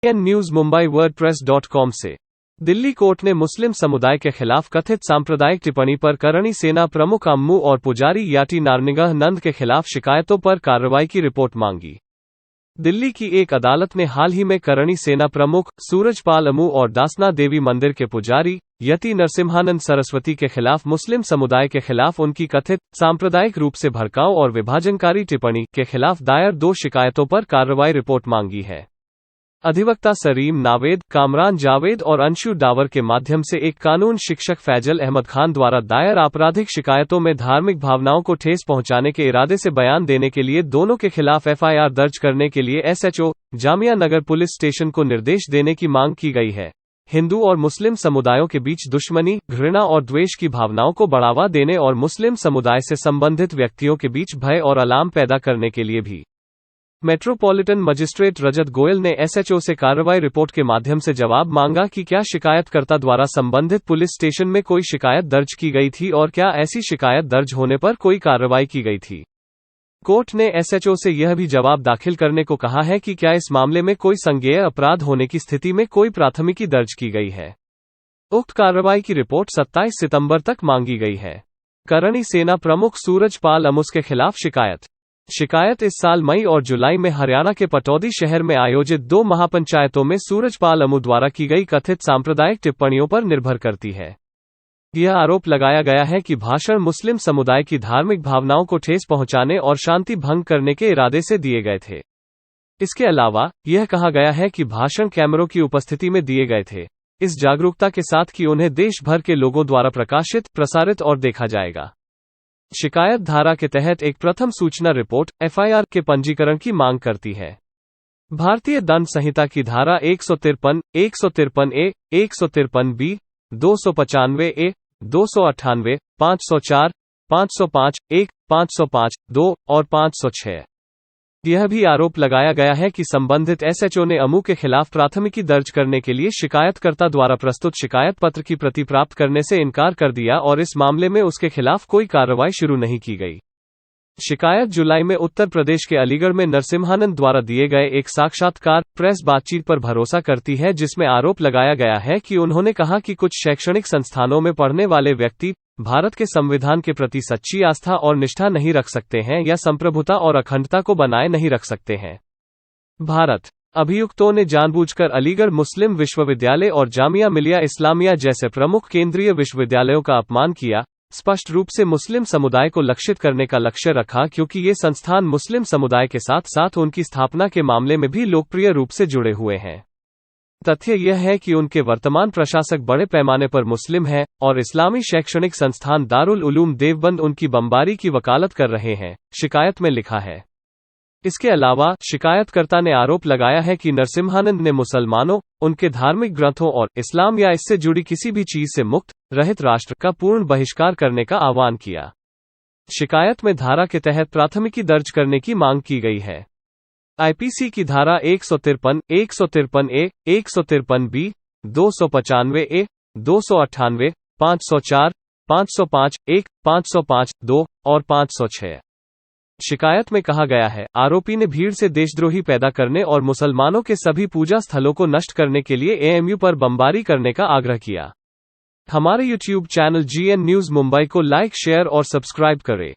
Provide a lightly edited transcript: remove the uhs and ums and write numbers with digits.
GN news Mumbai wordpress.com से। Delhi court ने मुस्लिम समुदाय के खिलाफ कथित सांप्रदायिक टिप्पणी पर करणी सेना प्रमुख अम्मू और पुजारी याटी नारनिगह नंद के खिलाफ शिकायतों पर कार्रवाई की रिपोर्ट मांगी। दिल्ली की एक अदालत ने हाल ही में करणी सेना प्रमुख सूरजपाल अम्मू और दासना देवी मंदिर के पुजारी यति नरसिम्हानंद सरस्वती के खिलाफ मुस्लिम समुदाय के खिलाफ उनकी कथित सांप्रदायिक रूप से भड़काऊ और विभाजनकारी टिप्पणी के खिलाफ दायर 2 शिकायतों पर कार्रवाई रिपोर्ट मांगी है। अधिवक्ता सरीम नावेद, कामरान जावेद और अंशु डावर के माध्यम से एक कानून शिक्षक फैजल अहमद खान द्वारा दायर आपराधिक शिकायतों में धार्मिक भावनाओं को ठेस पहुंचाने के इरादे से बयान देने के लिए दोनों के खिलाफ FIR दर्ज करने के लिए SHO Jamia Nagar police station को निर्देश देने की मांग की गई है। हिंदू और मुस्लिम समुदायों के बीच दुश्मनी, घृणा और द्वेष की भावनाओं को बढ़ावा देने और मुस्लिम समुदाय से संबंधित व्यक्तियों के बीच भय और अलार्म पैदा करने के लिए भी मेट्रोपॉलिटन मजिस्ट्रेट रजत गोयल ने SHO से कार्रवाई रिपोर्ट के माध्यम से जवाब मांगा कि क्या शिकायतकर्ता द्वारा संबंधित पुलिस स्टेशन में कोई शिकायत दर्ज की गई थी और क्या ऐसी शिकायत दर्ज होने पर कोई कार्रवाई की गई थी। कोर्ट ने SHO से यह भी जवाब दाखिल करने को कहा है कि क्या इस मामले में कोई संज्ञेय अपराध होने की स्थिति में कोई प्राथमिकी दर्ज की गई है। उक्त कार्रवाई की रिपोर्ट 27 सितंबर तक मांगी गई है। करणी सेना प्रमुख सूरजपाल अम्मू के खिलाफ शिकायत इस साल मई और जुलाई में हरियाणा के पटौदी शहर में आयोजित 2 महापंचायतों में सूरजपाल अम्मू द्वारा की गई कथित सांप्रदायिक टिप्पणियों पर निर्भर करती है। यह आरोप लगाया गया है कि भाषण मुस्लिम समुदाय की धार्मिक भावनाओं को ठेस पहुंचाने और शांति भंग करने के इरादे से दिए गए थे। इसके अलावा यह कहा गया है कि भाषण कैमरों की उपस्थिति में दिए गए थे, इस जागरूकता के साथ कि उन्हें देश भर के लोगों द्वारा प्रकाशित, प्रसारित और देखा जाएगा। शिकायत धारा के तहत एक प्रथम सूचना रिपोर्ट FIR के पंजीकरण की मांग करती है। भारतीय दंड संहिता की धारा 153, 153A, 153B, 295A, 298, 504, 505, 1, 505, 2 और 506। यह भी आरोप लगाया गया है कि संबंधित SHO ने अम्मू के खिलाफ प्राथमिकी दर्ज करने के लिए शिकायतकर्ता द्वारा प्रस्तुत शिकायत पत्र की प्रति प्राप्त करने से इनकार कर दिया और इस मामले में उसके खिलाफ कोई कार्रवाई शुरू नहीं की गई। शिकायत जुलाई में उत्तर प्रदेश के अलीगढ़ में नरसिम्हानंद द्वारा दिए गए एक साक्षात्कार प्रेस बातचीत पर भरोसा करती है, जिसमें आरोप लगाया गया है कि उन्होंने कहा कि कुछ शैक्षणिक संस्थानों में पढ़ने वाले व्यक्ति भारत के संविधान के प्रति सच्ची आस्था और निष्ठा नहीं रख सकते हैं या संप्रभुता और अखंडता को बनाए नहीं रख सकते हैं। अभियुक्तों ने जानबूझकर अलीगढ़ मुस्लिम विश्वविद्यालय और जामिया मिलिया इस्लामिया जैसे प्रमुख केंद्रीय विश्वविद्यालयों का अपमान किया, स्पष्ट रूप से मुस्लिम समुदाय को लक्षित करने का लक्ष्य रखा, क्योंकि ये संस्थान मुस्लिम समुदाय के साथ साथ उनकी स्थापना के मामले में भी लोकप्रिय रूप से जुड़े हुए हैं। तथ्य यह है कि उनके वर्तमान प्रशासक बड़े पैमाने पर मुस्लिम हैं और इस्लामी शैक्षणिक संस्थान दारुल उलूम देवबंद उनकी बमबारी की वकालत कर रहे हैं, शिकायत में लिखा है। इसके अलावा शिकायतकर्ता ने आरोप लगाया है कि नरसिम्हानंद ने मुसलमानों, उनके धार्मिक ग्रंथों और इस्लाम या इससे जुड़ी किसी भी चीज से मुक्त रहित राष्ट्र का पूर्ण बहिष्कार करने का आह्वान किया। शिकायत में धारा के तहत प्राथमिकी दर्ज करने की मांग की गई है। IPC की धारा 153, 153A, 153B, 295A, 298, 504, 505, 1, 505, 2 और 506। शिकायत में कहा गया है, आरोपी ने भीड़ से देशद्रोही पैदा करने और मुसलमानों के सभी पूजा स्थलों को नष्ट करने के लिए AMU पर बमबारी करने का आग्रह किया। हमारे YouTube channel GN news Mumbai को लाइक, शेयर और सब्सक्राइब करें।